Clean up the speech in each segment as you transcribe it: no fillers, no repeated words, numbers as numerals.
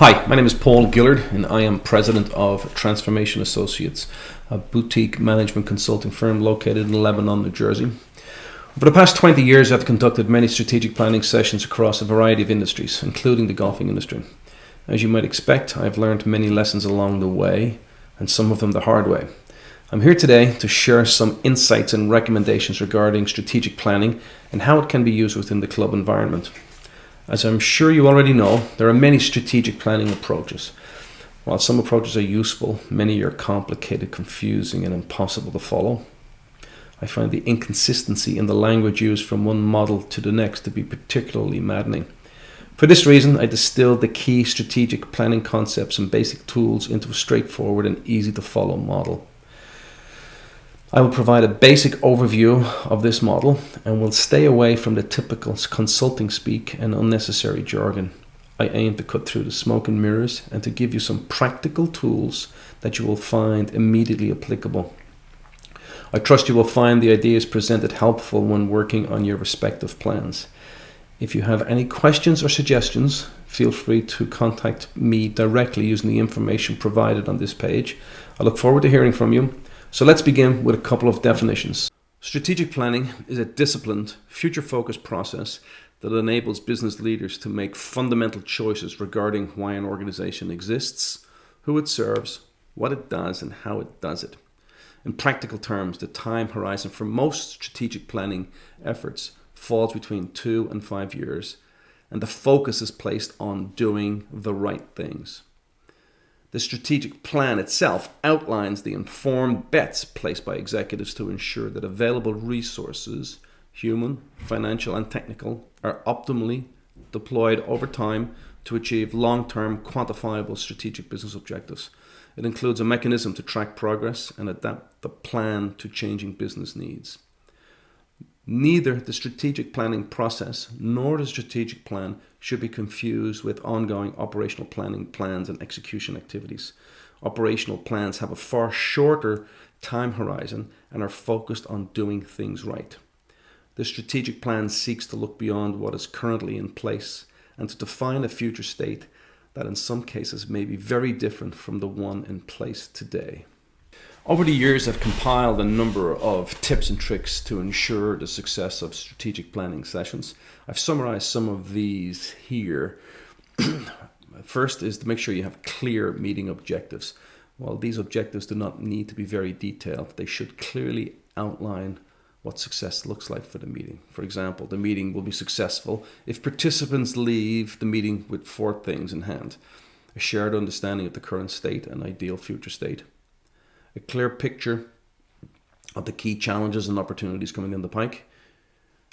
Hi, my name is Paul Gillard and I am president of Transformation Associates, a boutique management consulting firm located in Lebanon, New Jersey. For the past 20 years, I've conducted many strategic planning sessions across a variety of industries, including the golfing industry. As you might expect, I've learned many lessons along the way, and some of them the hard way. I'm here today to share some insights and recommendations regarding strategic planning and how it can be used within the club environment. As I'm sure you already know, there are many strategic planning approaches. While some approaches are useful, many are complicated, confusing, and impossible to follow. I find the inconsistency in the language used from one model to the next to be particularly maddening. For this reason, I distilled the key strategic planning concepts and basic tools into a straightforward and easy to follow model. I will provide a basic overview of this model and will stay away from the typical consulting speak and unnecessary jargon. I aim to cut through the smoke and mirrors and to give you some practical tools that you will find immediately applicable. I trust you will find the ideas presented helpful when working on your respective plans. If you have any questions or suggestions, feel free to contact me directly using the information provided on this page. I look forward to hearing from you. So let's begin with a couple of definitions. Strategic planning is a disciplined, future-focused process that enables business leaders to make fundamental choices regarding why an organization exists, who it serves, what it does, and how it does it. In practical terms, the time horizon for most strategic planning efforts falls between 2 and 5 years, and the focus is placed on doing the right things. The strategic plan itself outlines the informed bets placed by executives to ensure that available resources, human, financial, and technical, are optimally deployed over time to achieve long-term quantifiable strategic business objectives. It includes a mechanism to track progress and adapt the plan to changing business needs. Neither the strategic planning process nor the strategic plan should be confused with ongoing operational planning plans and execution activities. Operational plans have a far shorter time horizon and are focused on doing things right. The strategic plan seeks to look beyond what is currently in place and to define a future state that in some cases may be very different from the one in place today. Over the years, I've compiled a number of tips and tricks to ensure the success of strategic planning sessions. I've summarized some of these here. First is to make sure you have clear meeting objectives. While these objectives do not need to be very detailed, they should clearly outline what success looks like for the meeting. For example, the meeting will be successful if participants leave the meeting with 4 things in hand: a shared understanding of the current state and ideal future state, a clear picture of the key challenges and opportunities coming in the pike,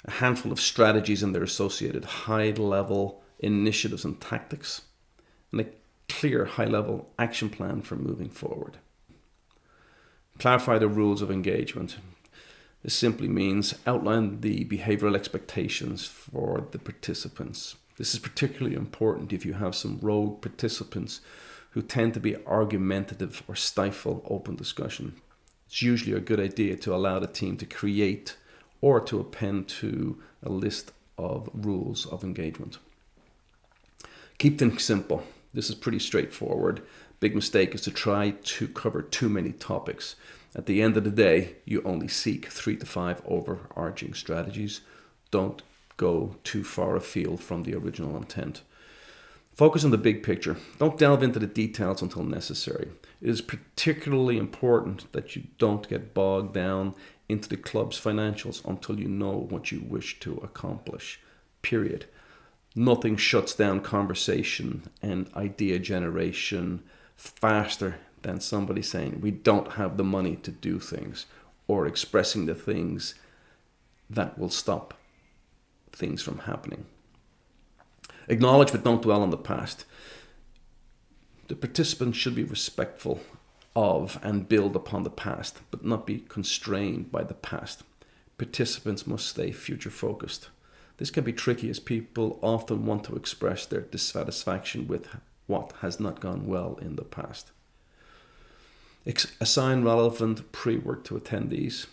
a handful of strategies and their associated high-level initiatives and tactics, and a clear high-level action plan for moving forward. Clarify the rules of engagement. This simply means outline the behavioral expectations for the participants. This is particularly important if you have some rogue participants who tend to be argumentative or stifle open discussion. It's usually a good idea to allow the team to create or to append to a list of rules of engagement. Keep things simple. This is pretty straightforward. Big mistake is to try to cover too many topics. At the end of the day, you only seek 3 to 5 overarching strategies. Don't go too far afield from the original intent. Focus on the big picture. Don't delve into the details until necessary. It is particularly important that you don't get bogged down into the club's financials until you know what you wish to accomplish. Period. Nothing shuts down conversation and idea generation faster than somebody saying, "We don't have the money to do things," or expressing the things that will stop things from happening. Acknowledge but don't dwell on the past. The participants should be respectful of and build upon the past, but not be constrained by the past. Participants must stay future focused. This can be tricky as people often want to express their dissatisfaction with what has not gone well in the past. Assign relevant pre-work to attendees.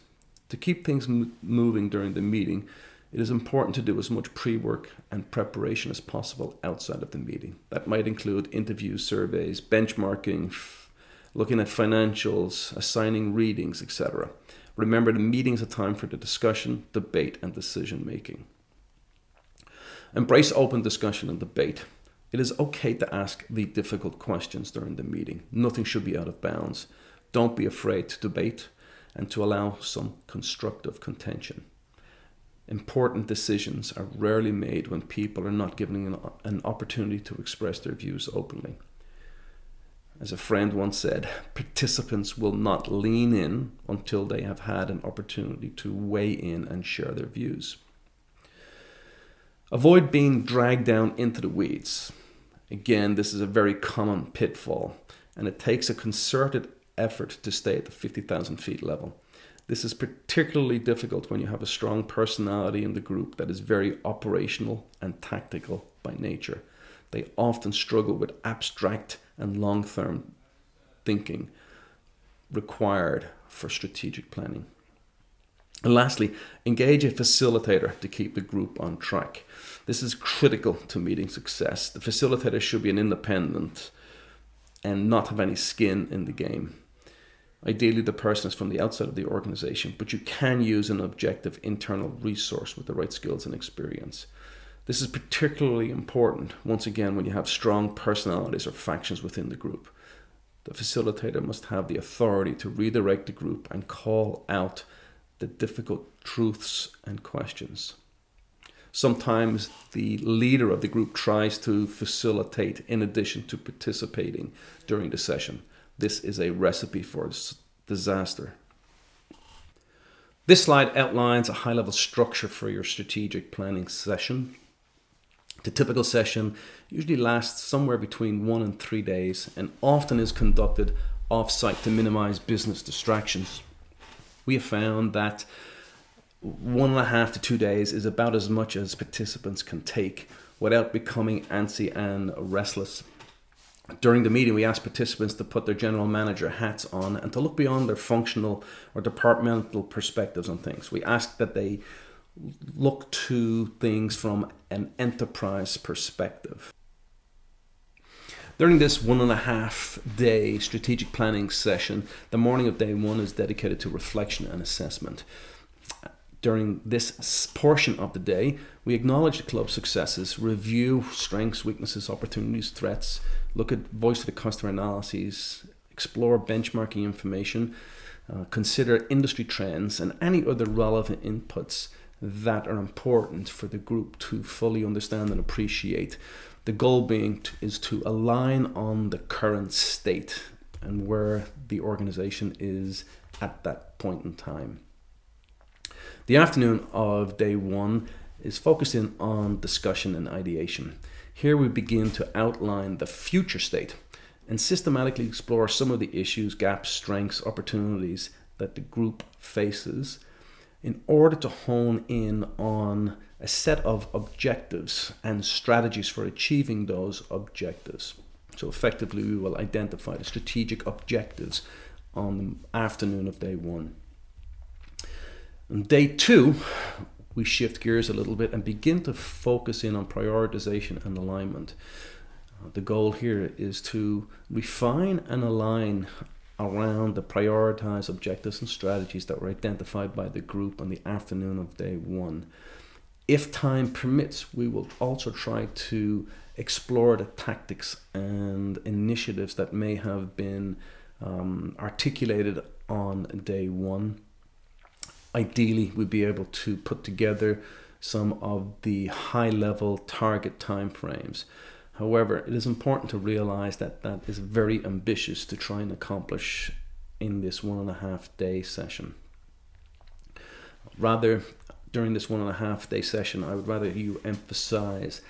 To keep things moving during the meeting, It is important to do as much pre-work and preparation as possible outside of the meeting. That might include interviews, surveys, benchmarking, looking at financials, assigning readings, etc. Remember, the meeting is a time for the discussion, debate, and decision making. Embrace open discussion and debate. It is okay to ask the difficult questions during the meeting. Nothing should be out of bounds. Don't be afraid to debate and to allow some constructive contention. Important decisions are rarely made when people are not given an opportunity to express their views openly. As a friend once said, participants will not lean in until they have had an opportunity to weigh in and share their views. Avoid being dragged down into the weeds. Again, this is a very common pitfall, and it takes a concerted effort to stay at the 50,000 feet level. This is particularly difficult when you have a strong personality in the group that is very operational and tactical by nature. They often struggle with abstract and long-term thinking required for strategic planning. And lastly, engage a facilitator to keep the group on track. This is critical to meeting success. The facilitator should be an independent and not have any skin in the game. Ideally, the person is from the outside of the organization, but you can use an objective internal resource with the right skills and experience. This is particularly important, once again, when you have strong personalities or factions within the group. The facilitator must have the authority to redirect the group and call out the difficult truths and questions. Sometimes the leader of the group tries to facilitate in addition to participating during the session. This is a recipe for disaster. This slide outlines a high-level structure for your strategic planning session. The typical session usually lasts somewhere between 1 and 3 days and often is conducted off-site to minimize business distractions. We have found that 1.5 to 2 days is about as much as participants can take without becoming antsy and restless. During the meeting, we ask participants to put their general manager hats on and to look beyond their functional or departmental perspectives on things. We ask that they look to things from an enterprise perspective. During this 1.5 day strategic planning session, the morning of day 1 is dedicated to reflection and assessment. During this portion of the day, we acknowledge the club's successes, review strengths, weaknesses, opportunities, threats, look at voice of the customer analyses, explore benchmarking information, consider industry trends and any other relevant inputs that are important for the group to fully understand and appreciate. The goal is to align on the current state and where the organization is at that point in time. The afternoon of day 1 is focusing on discussion and ideation. Here we begin to outline the future state and systematically explore some of the issues, gaps, strengths, opportunities that the group faces in order to hone in on a set of objectives and strategies for achieving those objectives. So effectively, we will identify the strategic objectives on the afternoon of day 1. On day 2, we shift gears a little bit and begin to focus in on prioritization and alignment. The goal here is to refine and align around the prioritized objectives and strategies that were identified by the group on the afternoon of day 1. If time permits, we will also try to explore the tactics and initiatives that may have been articulated on day 1. Ideally, we'd be able to put together some of the high-level target timeframes. However, it is important to realize that that is very ambitious to try and accomplish in this 1.5 day session. Rather, during this 1.5 day session, I would rather you emphasize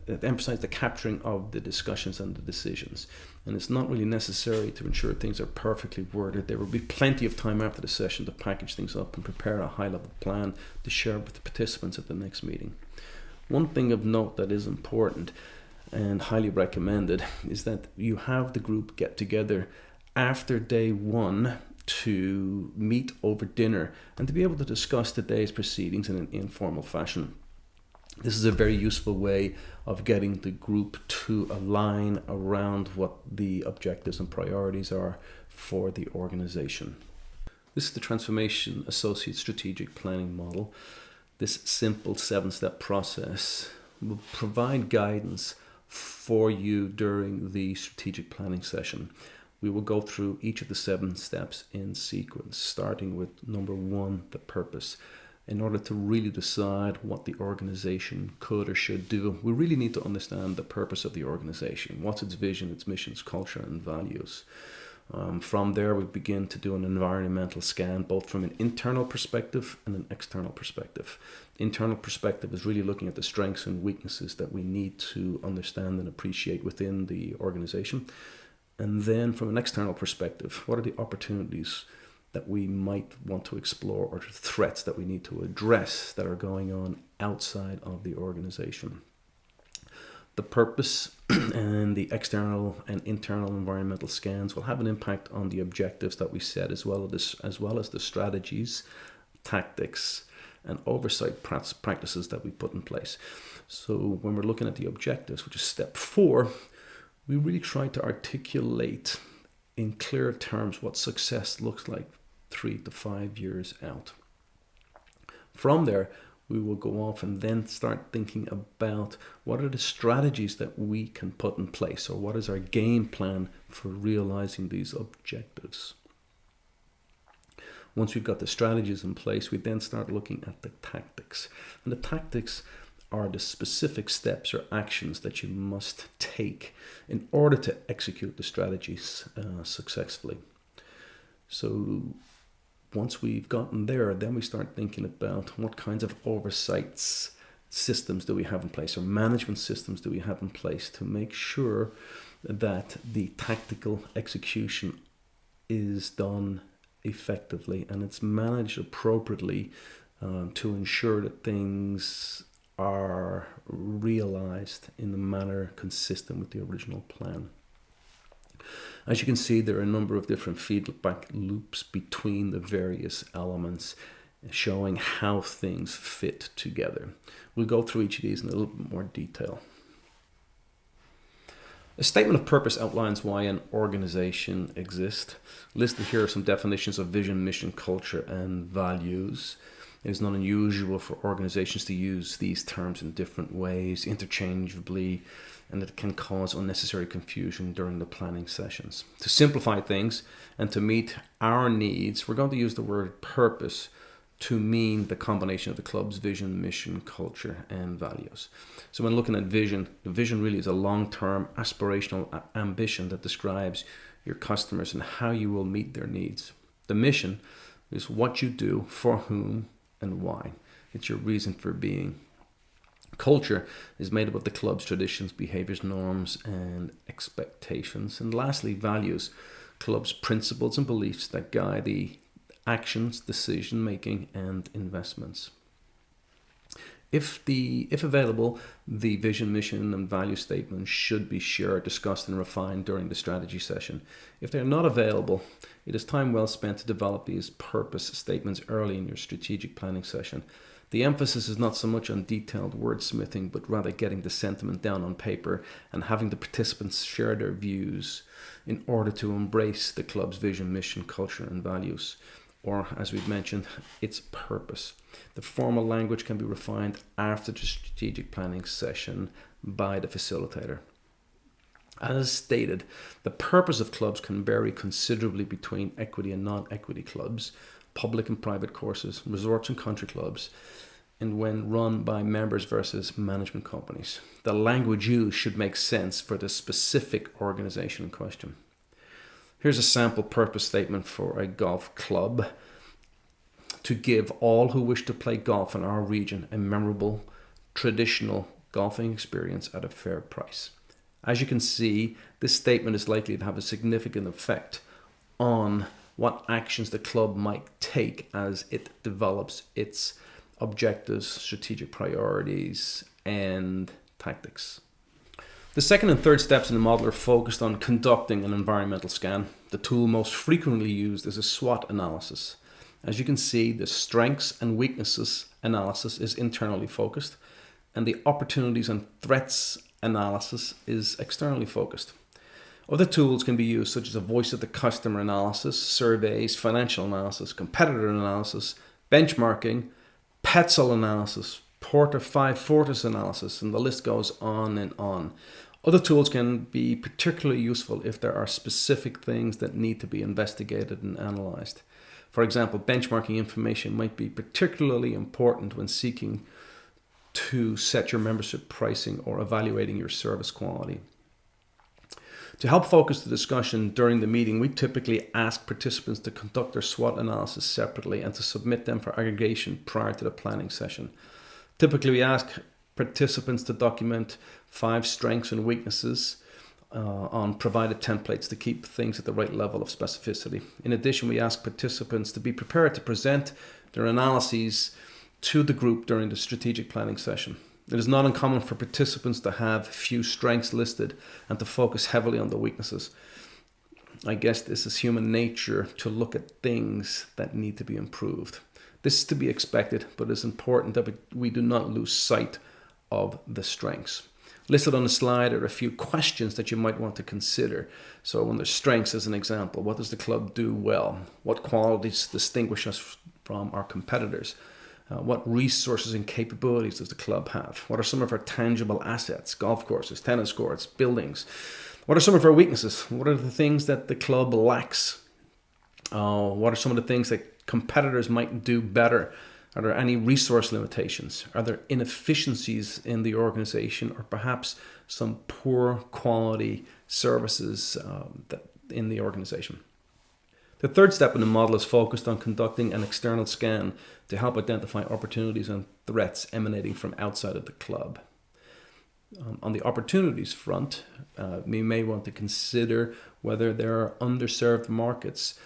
the capturing of the discussions and the decisions. And it's not really necessary to ensure things are perfectly worded. There will be plenty of time after the session to package things up and prepare a high-level plan to share with the participants at the next meeting. One thing of note that is important and highly recommended is that you have the group get together after day 1 to meet over dinner and to be able to discuss the day's proceedings in an informal fashion. This is a very useful way of getting the group to align around what the objectives and priorities are for the organization. This is the Transformation Associate Strategic Planning Model. This simple 7-step process will provide guidance for you during the strategic planning session. We will go through each of the 7 steps in sequence, starting with number 1, the purpose. In order to really decide what the organization could or should do, we really need to understand the purpose of the organization. What's its vision, its mission, its culture, and values. From there, we begin to do an environmental scan, both from an internal perspective and an external perspective. Internal perspective is really looking at the strengths and weaknesses that we need to understand and appreciate within the organization. And then from an external perspective, what are the opportunities that we might want to explore, or threats that we need to address that are going on outside of the organization? The purpose and the external and internal environmental scans will have an impact on the objectives that we set, as well as the strategies, tactics, and oversight practices that we put in place. So when we're looking at the objectives, which is step 4, we really try to articulate in clear terms what success looks like 3 to 5 years out. From there, we will go off and then start thinking about what are the strategies that we can put in place, or what is our game plan for realizing these objectives. Once we've got the strategies in place, we then start looking at the tactics. And the tactics are the specific steps or actions that you must take in order to execute the strategies successfully. So once we've gotten there, then we start thinking about what kinds of oversight systems do we have in place, or management systems do we have in place to make sure that the tactical execution is done effectively and it's managed appropriately to ensure that things are realized in a manner consistent with the original plan. As you can see, there are a number of different feedback loops between the various elements, showing how things fit together. We'll go through each of these in a little bit more detail. A statement of purpose outlines why an organization exists. Listed here are some definitions of vision, mission, culture, and values. It is not unusual for organizations to use these terms in different ways, interchangeably, and it can cause unnecessary confusion during the planning sessions. To simplify things and to meet our needs, we're going to use the word purpose to mean the combination of the club's vision, mission, culture, and values. So when looking at vision, the vision really is a long-term aspirational ambition that describes your customers and how you will meet their needs. The mission is what you do, for whom, and why. It's your reason for being. Culture is made up of the club's traditions, behaviors, norms, and expectations. And lastly, values, club's principles and beliefs that guide the actions, decision making, and investments. If available, the vision, mission, and value statements should be shared, discussed, and refined during the strategy session. If they're not available, it is time well spent to develop these purpose statements early in your strategic planning session. The emphasis is not so much on detailed wordsmithing, but rather getting the sentiment down on paper and having the participants share their views in order to embrace the club's vision, mission, culture, and values, or as we've mentioned, its purpose. The formal language can be refined after the strategic planning session by the facilitator. As stated, the purpose of clubs can vary considerably between equity and non-equity clubs, public and private courses, resorts and country clubs, and when run by members versus management companies. The language used should make sense for the specific organization in question. Here's a sample purpose statement for a golf club: to give all who wish to play golf in our region a memorable, traditional golfing experience at a fair price. As you can see, this statement is likely to have a significant effect on what actions the club might take as it develops its objectives, strategic priorities, and tactics. The second and third steps in the model are focused on conducting an environmental scan. The tool most frequently used is a SWOT analysis. As you can see, the strengths and weaknesses analysis is internally focused, and the opportunities and threats analysis is externally focused. Other tools can be used, such as a voice of the customer analysis, surveys, financial analysis, competitor analysis, benchmarking, Petzl analysis, Porter 5 Fortis analysis, and the list goes on and on. Other tools can be particularly useful if there are specific things that need to be investigated and analyzed. For example, benchmarking information might be particularly important when seeking to set your membership pricing or evaluating your service quality. To help focus the discussion during the meeting, we typically ask participants to conduct their SWOT analysis separately and to submit them for aggregation prior to the planning session. Typically, we ask participants to document 5 strengths and weaknesses on provided templates to keep things at the right level of specificity. In addition, we ask participants to be prepared to present their analyses to the group during the strategic planning session. It is not uncommon for participants to have few strengths listed and to focus heavily on the weaknesses. I guess this is human nature to look at things that need to be improved. This is to be expected, but it's important that we do not lose sight of the strengths. Listed on the slide are a few questions that you might want to consider. So under strengths, as an example, what does the club do well? What qualities distinguish us from our competitors? What resources and capabilities does the club have? What are some of our tangible assets? Golf courses, tennis courts, buildings. What are some of our weaknesses? What are the things that the club lacks? What are some of the things that competitors might do better? Are there any resource limitations? Are there inefficiencies in the organization, or perhaps some poor quality services in the organization? The third step in the model is focused on conducting an external scan to help identify opportunities and threats emanating from outside of the club. On the opportunities front, we may want to consider whether there are underserved markets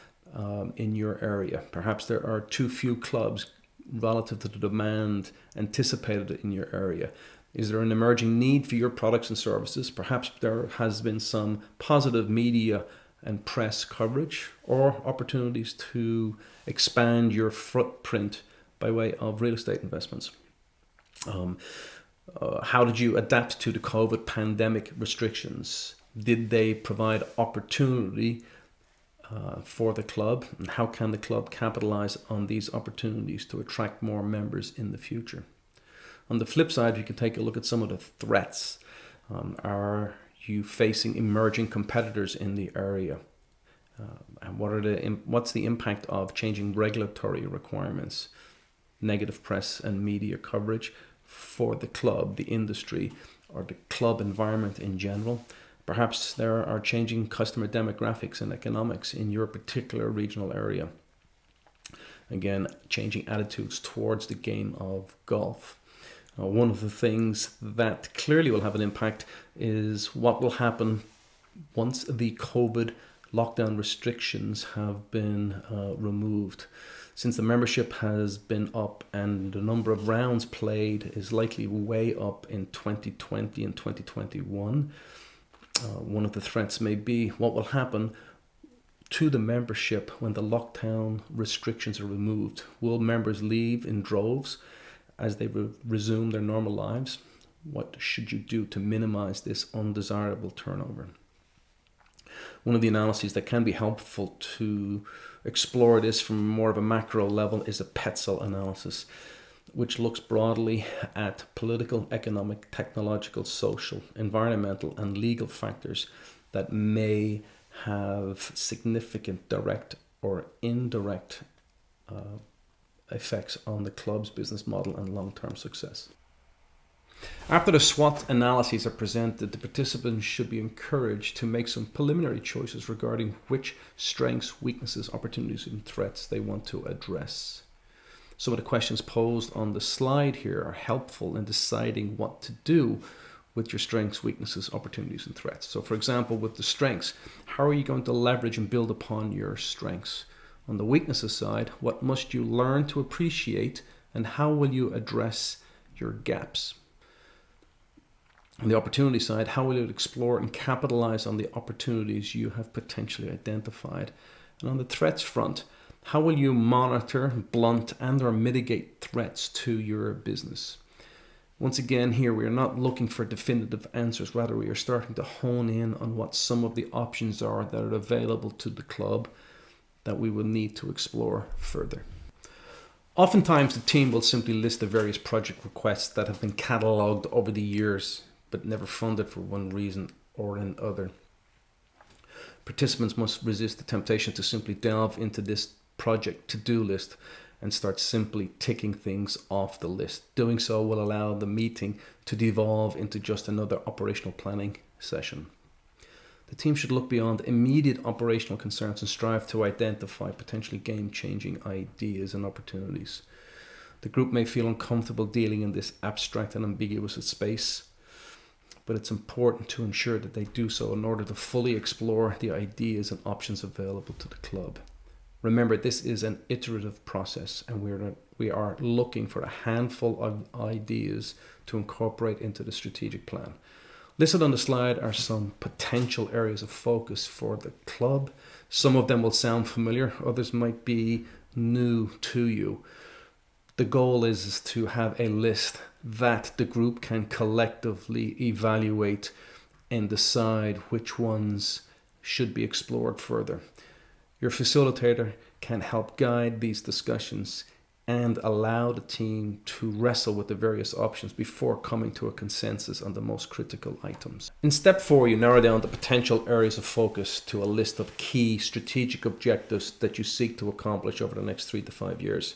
in your area. Perhaps there are too few clubs relative to the demand anticipated in your area. Is there an emerging need for your products and services? Perhaps there has been some positive media and press coverage, or opportunities to expand your footprint by way of real estate investments. How did you adapt to the COVID pandemic restrictions? Did they provide opportunity for the club? And how can the club capitalize on these opportunities to attract more members in the future? On the flip side, you can take a look at some of the threats. Are you facing emerging competitors in the area? And what's the impact of changing regulatory requirements, negative press and media coverage for the club, the industry, or the club environment in general? Perhaps there are changing customer demographics and economics in your particular regional area. Again, changing attitudes towards the game of golf. One of the things that clearly will have an impact is what will happen once the COVID lockdown restrictions have been removed. Since the membership has been up and the number of rounds played is likely way up in 2020 and 2021, one of the threats may be what will happen to the membership when the lockdown restrictions are removed. Will members leave in droves as they resume their normal lives? What should you do to minimize this undesirable turnover? One of the analyses that can be helpful to explore this from more of a macro level is a Petzl analysis, which looks broadly at political, economic, technological, social, environmental, and legal factors that may have significant direct or indirect effects on the club's business model and long-term success. After the SWOT analyses are presented, the participants should be encouraged to make some preliminary choices regarding which strengths, weaknesses, opportunities, and threats they want to address. Some of the questions posed on the slide here are helpful in deciding what to do with your strengths, weaknesses, opportunities, and threats. So for example, with the strengths, how are you going to leverage and build upon your strengths? On the weaknesses side, what must you learn to appreciate, and how will you address your gaps? On the opportunity side, how will you explore and capitalize on the opportunities you have potentially identified? And on the threats front, how will you monitor, blunt, and or mitigate threats to your business? Once again, here we are not looking for definitive answers. Rather, we are starting to hone in on what some of the options are that are available to the club that we will need to explore further. Oftentimes, the team will simply list the various project requests that have been catalogued over the years, but never funded for one reason or another. Participants must resist the temptation to simply delve into this project to-do list and start simply ticking things off the list. Doing so will allow the meeting to devolve into just another operational planning session. The team should look beyond immediate operational concerns and strive to identify potentially game-changing ideas and opportunities. The group may feel uncomfortable dealing in this abstract and ambiguous space, but it's important to ensure that they do so in order to fully explore the ideas and options available to the club. Remember, this is an iterative process, and we are looking for a handful of ideas to incorporate into the strategic plan. Listed on the slide are some potential areas of focus for the club. Some of them will sound familiar, others might be new to you. The goal is to have a list that the group can collectively evaluate and decide which ones should be explored further. Your facilitator can help guide these discussions and allow the team to wrestle with the various options before coming to a consensus on the most critical items. In step 4, you narrow down the potential areas of focus to a list of key strategic objectives that you seek to accomplish over the next 3 to 5 years.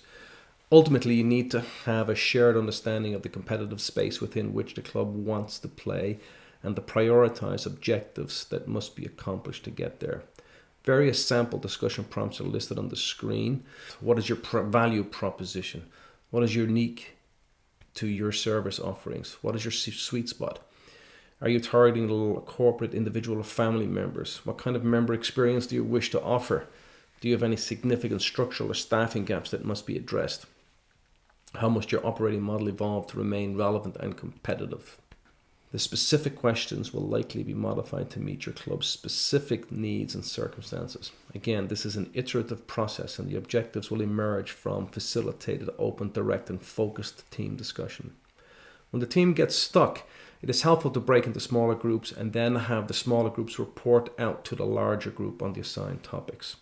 Ultimately, you need to have a shared understanding of the competitive space within which the club wants to play and the prioritized objectives that must be accomplished to get there. Various sample discussion prompts are listed on the screen. What is your value proposition? What is unique to your service offerings? What is your sweet spot? Are you targeting corporate, individual, or family members? What kind of member experience do you wish to offer? Do you have any significant structural or staffing gaps that must be addressed? How must your operating model evolve to remain relevant and competitive? The specific questions will likely be modified to meet your club's specific needs and circumstances. Again, this is an iterative process, and the objectives will emerge from facilitated, open, direct, and focused team discussion. When the team gets stuck, it is helpful to break into smaller groups and then have the smaller groups report out to the larger group on the assigned topics.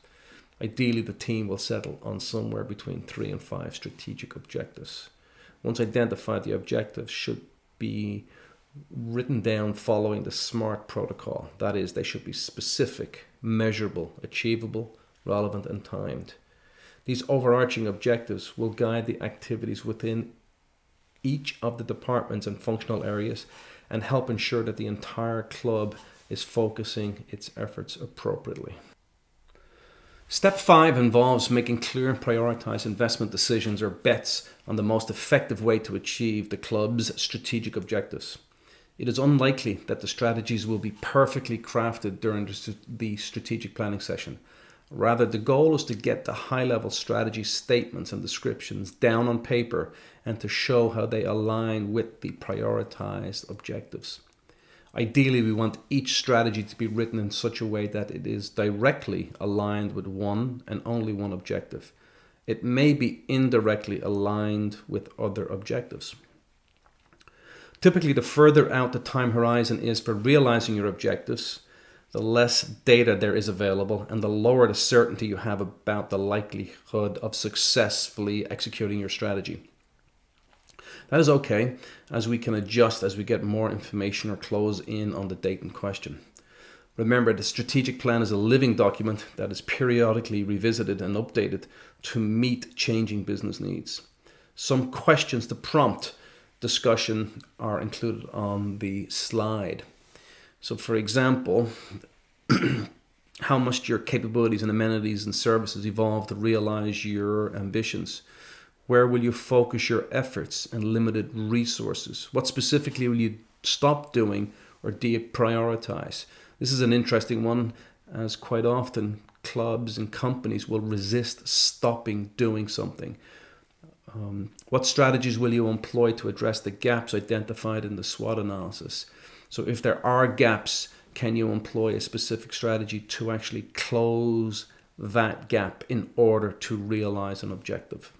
Ideally, the team will settle on somewhere between 3 and 5 strategic objectives. Once identified, the objectives should be written down following the SMART protocol. That is, they should be specific, measurable, achievable, relevant, and timed. These overarching objectives will guide the activities within each of the departments and functional areas and help ensure that the entire club is focusing its efforts appropriately. Step 5 involves making clear and prioritized investment decisions or bets on the most effective way to achieve the club's strategic objectives. It is unlikely that the strategies will be perfectly crafted during the strategic planning session. Rather, the goal is to get the high-level strategy statements and descriptions down on paper and to show how they align with the prioritized objectives. Ideally, we want each strategy to be written in such a way that it is directly aligned with one and only one objective. It may be indirectly aligned with other objectives. Typically, the further out the time horizon is for realizing your objectives, the less data there is available and the lower the certainty you have about the likelihood of successfully executing your strategy. That is okay, as we can adjust as we get more information or close in on the date in question. Remember, the strategic plan is a living document that is periodically revisited and updated to meet changing business needs. Some questions to prompt discussion are included on the slide. So, for example, how must your capabilities and amenities and services evolve to realize your ambitions? Where will you focus your efforts and limited resources? What specifically will you stop doing or deprioritize? This is an interesting one, as quite often clubs and companies will resist stopping doing something. What strategies will you employ to address the gaps identified in the SWOT analysis? So if there are gaps, can you employ a specific strategy to actually close that gap in order to realize an objective?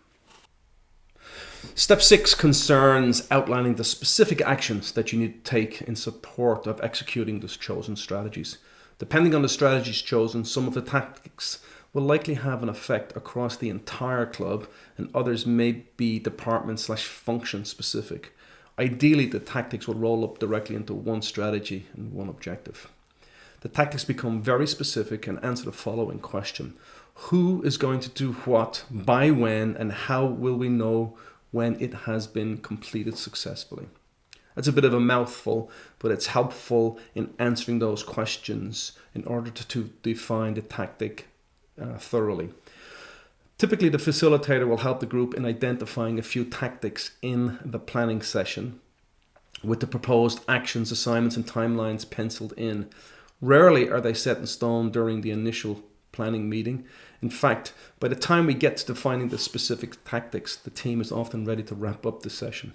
Step 6 concerns outlining the specific actions that you need to take in support of executing the chosen strategies. Depending on the strategies chosen, some of the tactics will likely have an effect across the entire club, and others may be department/function specific. Ideally, the tactics will roll up directly into one strategy and one objective. The tactics become very specific and answer the following question: who is going to do what, by when, and how will we know when it has been completed successfully? That's a bit of a mouthful, but it's helpful in answering those questions in order to define the tactic thoroughly. Typically, the facilitator will help the group in identifying a few tactics in the planning session with the proposed actions, assignments, and timelines penciled in. Rarely are they set in stone during the initial planning meeting. In fact, by the time we get to defining the specific tactics, the team is often ready to wrap up the session.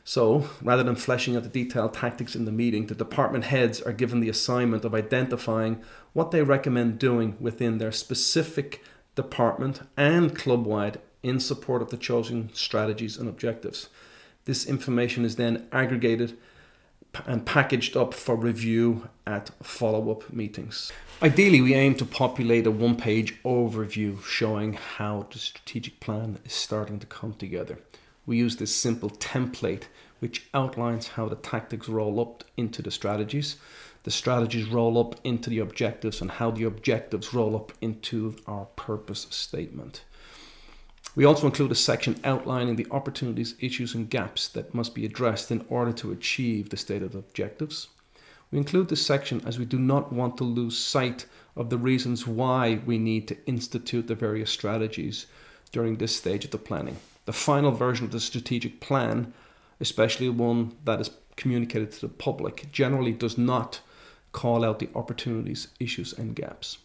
So, rather than fleshing out the detailed tactics in the meeting, the department heads are given the assignment of identifying what they recommend doing within their specific department and club-wide in support of the chosen strategies and objectives. This information is then aggregated and packaged up for review at follow-up meetings. Ideally, we aim to populate a one-page overview showing how the strategic plan is starting to come together. We use this simple template which outlines how the tactics roll up into the strategies roll up into the objectives, and how the objectives roll up into our purpose statement. We also include a section outlining the opportunities, issues, and gaps that must be addressed in order to achieve the stated objectives. We include this section as we do not want to lose sight of the reasons why we need to institute the various strategies during this stage of the planning. The final version of the strategic plan, especially one that is communicated to the public, generally does not call out the opportunities, issues, and gaps.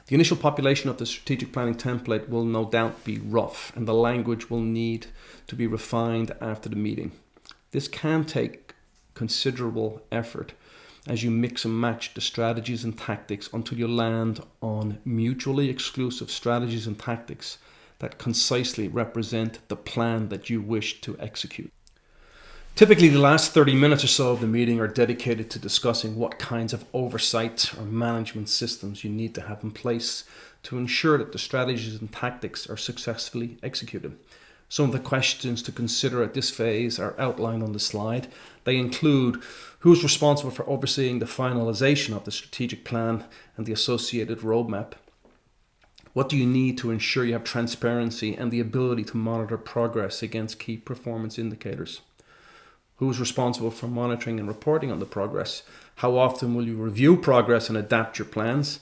The initial population of the strategic planning template will no doubt be rough, and the language will need to be refined after the meeting. This can take considerable effort as you mix and match the strategies and tactics until you land on mutually exclusive strategies and tactics that concisely represent the plan that you wish to execute. Typically, the last 30 minutes or so of the meeting are dedicated to discussing what kinds of oversight or management systems you need to have in place to ensure that the strategies and tactics are successfully executed. Some of the questions to consider at this phase are outlined on the slide. They include: who is responsible for overseeing the finalization of the strategic plan and the associated roadmap? What do you need to ensure you have transparency and the ability to monitor progress against key performance indicators? Who is responsible for monitoring and reporting on the progress? How often will you review progress and adapt your plans?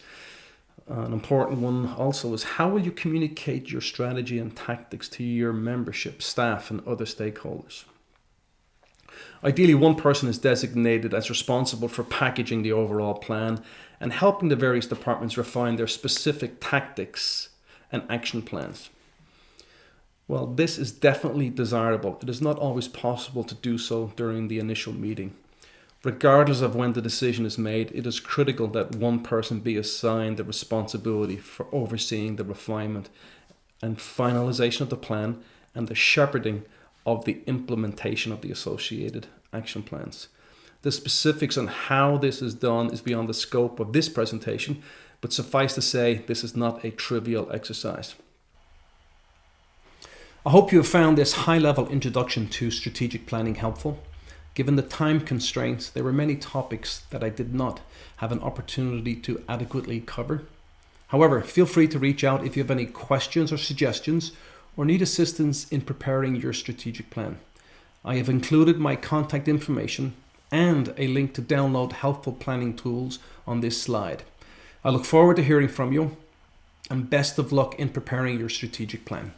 An important one also is: how will you communicate your strategy and tactics to your membership, staff, and other stakeholders? Ideally, one person is designated as responsible for packaging the overall plan and helping the various departments refine their specific tactics and action plans. Well, this is definitely desirable. It is not always possible to do so during the initial meeting. Regardless of when the decision is made, it is critical that one person be assigned the responsibility for overseeing the refinement and finalization of the plan and the shepherding of the implementation of the associated action plans. The specifics on how this is done is beyond the scope of this presentation, but suffice to say, this is not a trivial exercise. I hope you have found this high-level introduction to strategic planning helpful. Given the time constraints, there were many topics that I did not have an opportunity to adequately cover. However, feel free to reach out if you have any questions or suggestions or need assistance in preparing your strategic plan. I have included my contact information and a link to download helpful planning tools on this slide. I look forward to hearing from you, and best of luck in preparing your strategic plan.